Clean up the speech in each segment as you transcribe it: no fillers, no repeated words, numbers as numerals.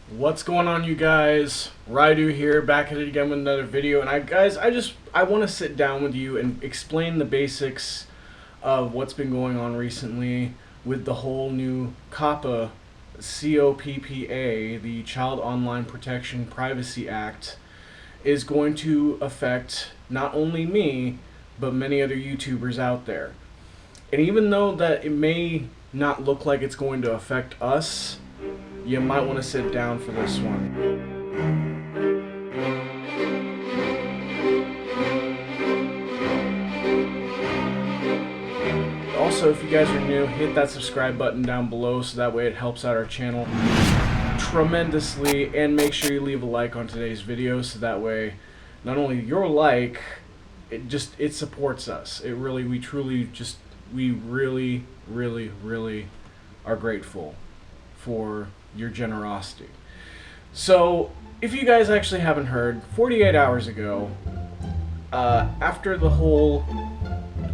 What's going on, you guys? Rydew here, back at it again with another video. And I want to sit down with you and explain the basics of what's been going on recently with the whole new COPPA, COPPA, the Child Online Protection Privacy Act, is going to affect not only me, but many other YouTubers out there. And even though that it may not look like it's going to affect us, you might want to sit down for this one. Also, if you guys are new, hit that subscribe button down below so that way it helps out our channel tremendously, and make sure you leave a like on today's video so that way not only your like, it supports us. We really are grateful for your generosity. So, if you guys actually haven't heard, 48 hours ago, after the whole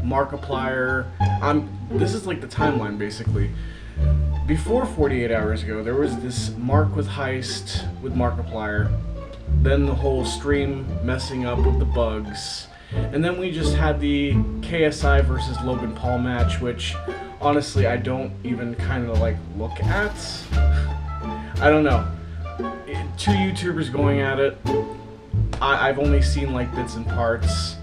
Markiplier, this is like the timeline basically. Before 48 hours ago, there was this Mark with Heist with Markiplier, then the whole stream messing up with the bugs, and then we just had the KSI versus Logan Paul match, which honestly I don't even kind of like look at. I don't know. Two YouTubers going at it. I've only seen like bits and parts.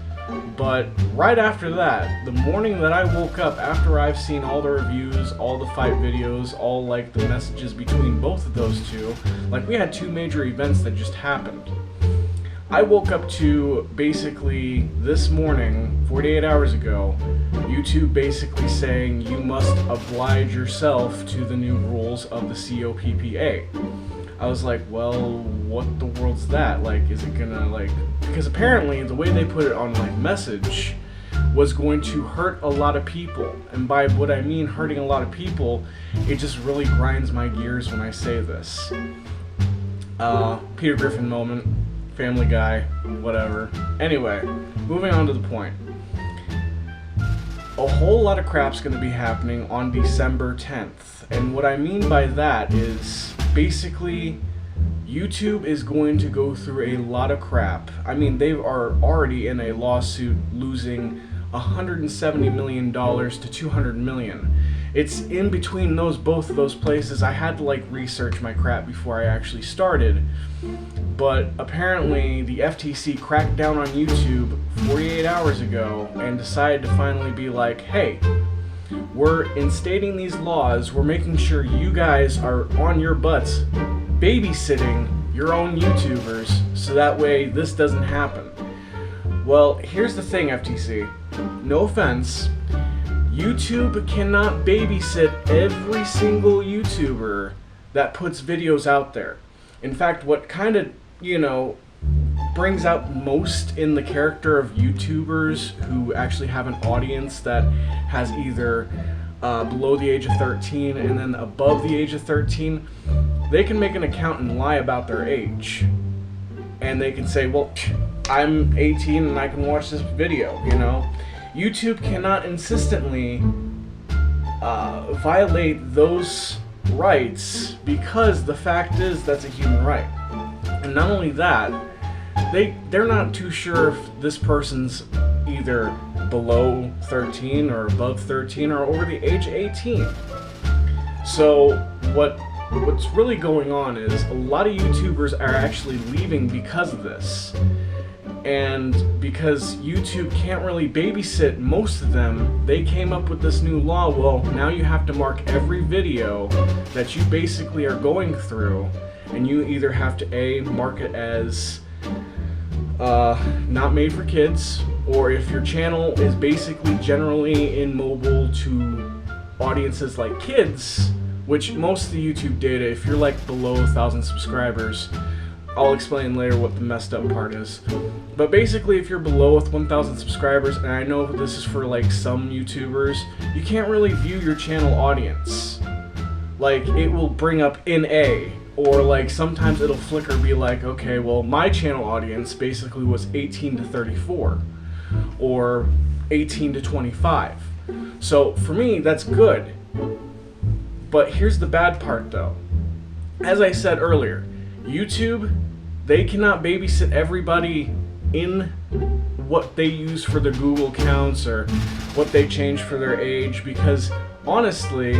But right after that, the morning that I woke up, after I've seen all the reviews, all the fight videos, all like the messages between both of those two, like we had two major events that just happened. I woke up to basically this morning, 48 hours ago, YouTube basically saying you must oblige yourself to the new rules of the COPPA. I was like, well, what the world's that? Like, is it gonna like, because apparently the way they put it on my message was going to hurt a lot of people. And by what I mean hurting a lot of people, it just really grinds my gears when I say this. Peter Griffin moment, Family Guy, whatever. Anyway, moving on to the point. A whole lot of crap's going to be happening on December 10th. And what I mean by that is basically YouTube is going to go through a lot of crap. I mean, they are already in a lawsuit losing $170 million to $200 million. It's in between both of those places. I had to like research my crap before I actually started. But apparently the FTC cracked down on YouTube 48 hours ago and decided to finally be like, hey, we're instating these laws, we're making sure you guys are on your butts babysitting your own YouTubers so that way this doesn't happen. Well, here's the thing, FTC. No offense, YouTube cannot babysit every single YouTuber that puts videos out there. In fact, what kind of, brings out most in the character of YouTubers who actually have an audience that has either below the age of 13 and then above the age of 13, they can make an account and lie about their age. And they can say, well, I'm 18 and I can watch this video, YouTube cannot insistently violate those rights because the fact is that's a human right. And not only that, they're not too sure if this person's either below 13 or above 13 or over the age of 18. So what's really going on is a lot of YouTubers are actually leaving because of this. And because YouTube can't really babysit most of them, they came up with this new law. Well, now you have to mark every video that you basically are going through, and you either have to mark it as not made for kids, or if your channel is basically generally in mobile to audiences like kids, which most of the YouTube data, if you're like below 1,000 subscribers, I'll explain later what the messed up part is. But basically, if you're below 1,000 subscribers, and I know this is for like some YouTubers, you can't really view your channel audience. Like, it will bring up NA, or like sometimes it'll flicker, be like, okay, well, my channel audience basically was 18 to 34, or 18 to 25. So for me, that's good. But here's the bad part though. As I said earlier, YouTube, they cannot babysit everybody in what they use for their Google accounts or what they change for their age, because honestly,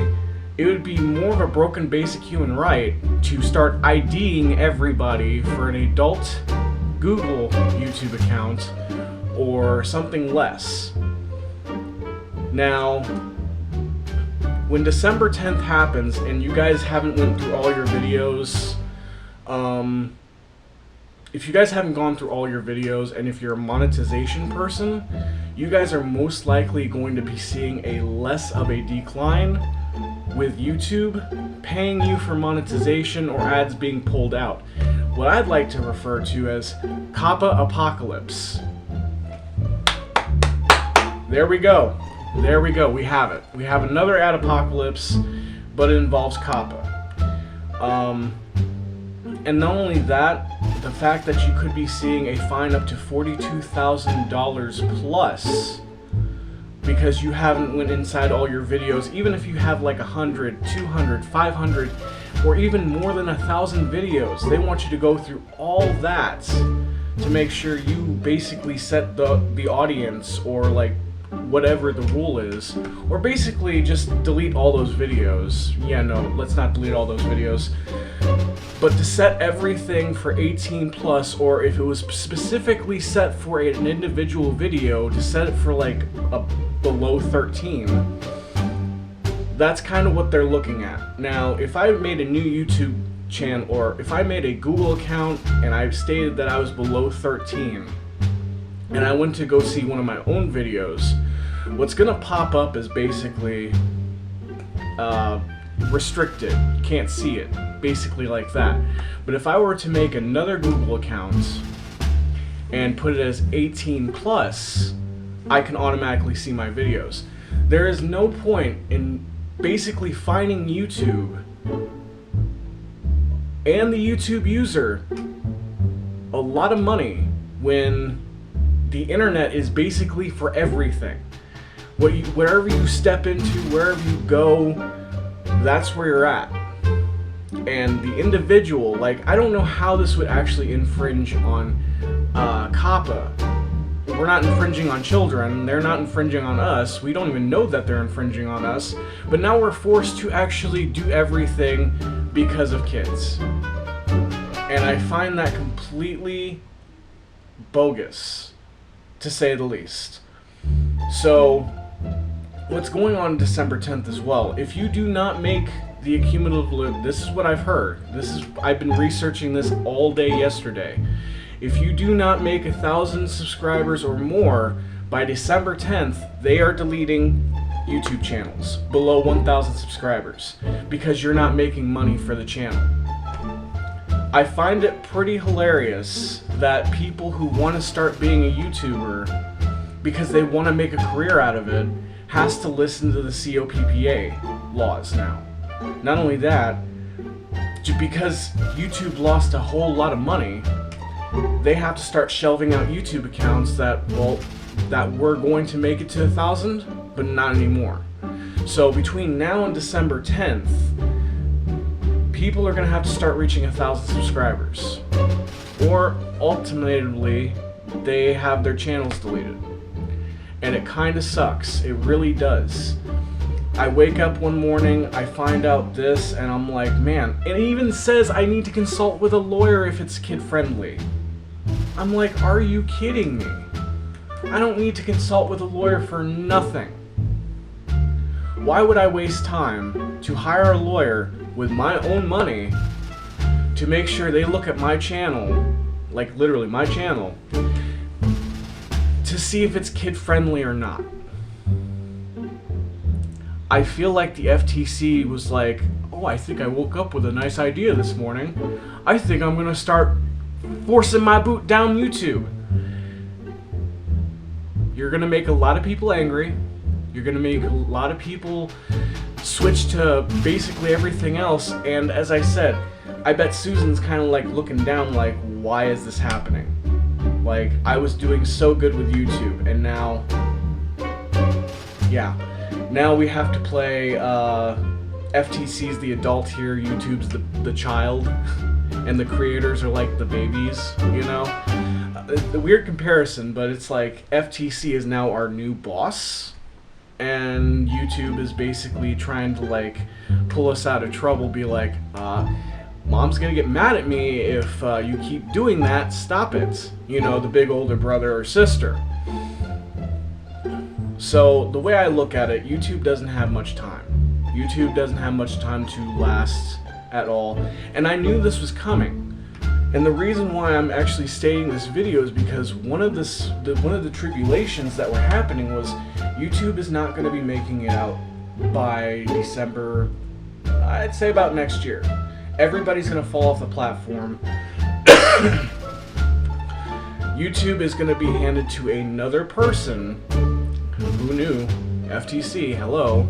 it would be more of a broken basic human right to start IDing everybody for an adult Google YouTube account or something less. Now, when December 10th happens and you guys haven't went through all your videos, if you guys haven't gone through all your videos, and if you're a monetization person, you guys are most likely going to be seeing a less of a decline with YouTube paying you for monetization or ads being pulled out. What I'd like to refer to as COPPA apocalypse. There we go. There we go. We have it. We have another ad apocalypse, but it involves COPPA. And not only that, the fact that you could be seeing a fine up to $42,000 plus because you haven't went inside all your videos, even if you have like 100, 200, 500, or even more than 1,000 videos. They want you to go through all that to make sure you basically set the audience, or like whatever the rule is, or basically just delete all those videos. Yeah, no, let's not delete all those videos. But to set everything for 18 plus, or if it was specifically set for an individual video, to set it for like a below 13, that's kind of what they're looking at. Now, if I made a new YouTube channel, or if I made a Google account and I stated that I was below 13, and I went to go see one of my own videos, what's gonna pop up is basically restricted, can't see it, basically like that. But if I were to make another Google account and put it as 18 plus, I can automatically see my videos. There is no point in basically finding YouTube and the YouTube user a lot of money when the internet is basically for everything. Wherever you step into, wherever you go, that's where you're at. And the individual, like, I don't know how this would actually infringe on COPPA. We're not infringing on children, they're not infringing on us, we don't even know that they're infringing on us, but now we're forced to actually do everything because of kids. And I find that completely bogus, to say the least. So, what's going on December 10th as well, if you do not make the accumulative, this is what I've heard, I've been researching this all day yesterday. If you do not make 1,000 subscribers or more by December 10th, they are deleting YouTube channels below 1,000 subscribers because you're not making money for the channel. I find it pretty hilarious that people who want to start being a YouTuber because they want to make a career out of it has to listen to the COPPA laws now. Not only that, because YouTube lost a whole lot of money, they have to start shelving out YouTube accounts that were going to make it to 1,000, but not anymore. So between now and December 10th, people are going to have to start reaching 1,000 subscribers. Or ultimately, they have their channels deleted. And it kind of sucks. It really does. I wake up one morning, I find out this, and I'm like, man, it even says I need to consult with a lawyer if it's kid-friendly. I'm like, are you kidding me? I don't need to consult with a lawyer for nothing. Why would I waste time to hire a lawyer with my own money to make sure they look at my channel, like literally my channel, to see if it's kid-friendly or not? I feel like the FTC was like, oh, I think I woke up with a nice idea this morning. I think I'm gonna start forcing my boot down YouTube. You're gonna make a lot of people angry. You're gonna make a lot of people switch to basically everything else. And as I said, I bet Susan's kind of like looking down like, why is this happening? Like, I was doing so good with YouTube, and now, yeah. Now we have to play FTC's the adult here, YouTube's the child, and the creators are like the babies, you know? The weird comparison, but it's like FTC is now our new boss, and YouTube is basically trying to like pull us out of trouble, be like, Mom's gonna get mad at me if you keep doing that, stop it. You know, the big older brother or sister. So the way I look at it, YouTube doesn't have much time. YouTube doesn't have much time to last at all, and I knew this was coming. And the reason why I'm actually stating this video is because one of the tribulations that were happening was YouTube is not going to be making it out by December, I'd say about next year. Everybody's going to fall off the platform. YouTube is going to be handed to another person. Who knew? FTC, hello.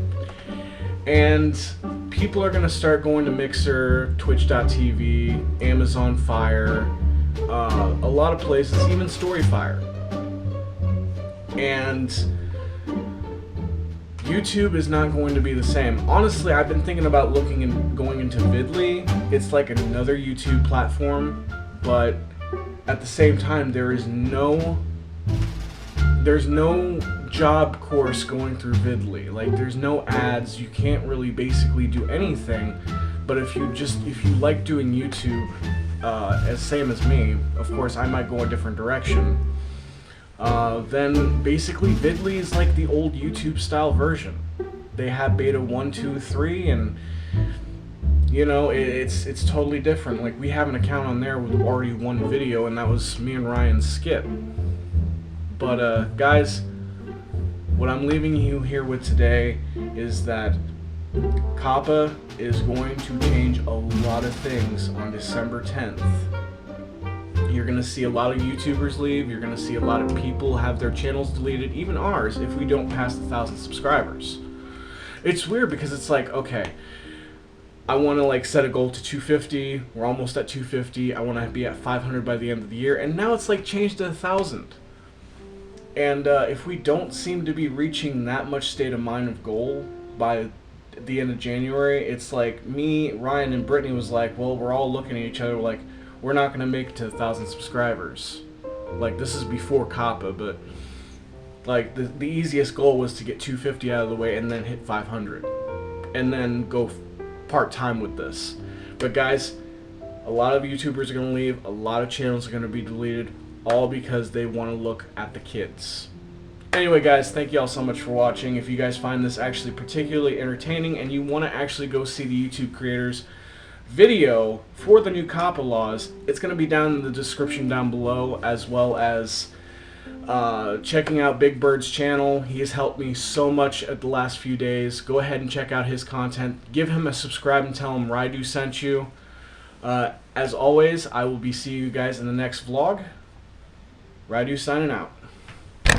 And people are going to start going to Mixer, Twitch.tv, Amazon Fire, a lot of places, even Storyfire. And YouTube is not going to be the same. Honestly, I've been thinking about looking and going into Vidly. It's like another YouTube platform, but at the same time, there's no job course going through Vidly. Like, there's no ads, you can't really basically do anything. But if you like doing YouTube, as same as me, of course I might go a different direction, then basically Vidly is like the old YouTube style version. They have beta 1, 2, 3, and you know, it's totally different. Like, we have an account on there with already one video, and that was me and Ryan's skit. But guys, what I'm leaving you here with today is that COPPA is going to change a lot of things on December 10th. You're going to see a lot of YouTubers leave. You're going to see a lot of people have their channels deleted, even ours, if we don't pass 1,000 subscribers. It's weird because it's like, okay, I want to like set a goal to 250. We're almost at 250. I want to be at 500 by the end of the year. And now it's like changed to 1,000. And if we don't seem to be reaching that much state of mind of goal by the end of January, it's like me, Ryan, and Brittany was like, well, we're all looking at each other like, we're not going to make it to 1,000 subscribers. Like, this is before COPPA, but like the easiest goal was to get 250 out of the way and then hit 500. And then go part-time with this. But guys, a lot of YouTubers are going to leave, a lot of channels are going to be deleted, all because they want to look at the kids. Anyway guys, thank you all so much for watching. If you guys find this actually particularly entertaining and you want to actually go see the YouTubeCreators video for the new COPPA laws, it's going to be down in the description down below, as well as checking out Big Bird's channel. He has helped me so much at the last few days. Go ahead and check out his content. Give him a subscribe and tell him Rydew sent you. As always, I will be seeing you guys in the next vlog. Rydew signing out.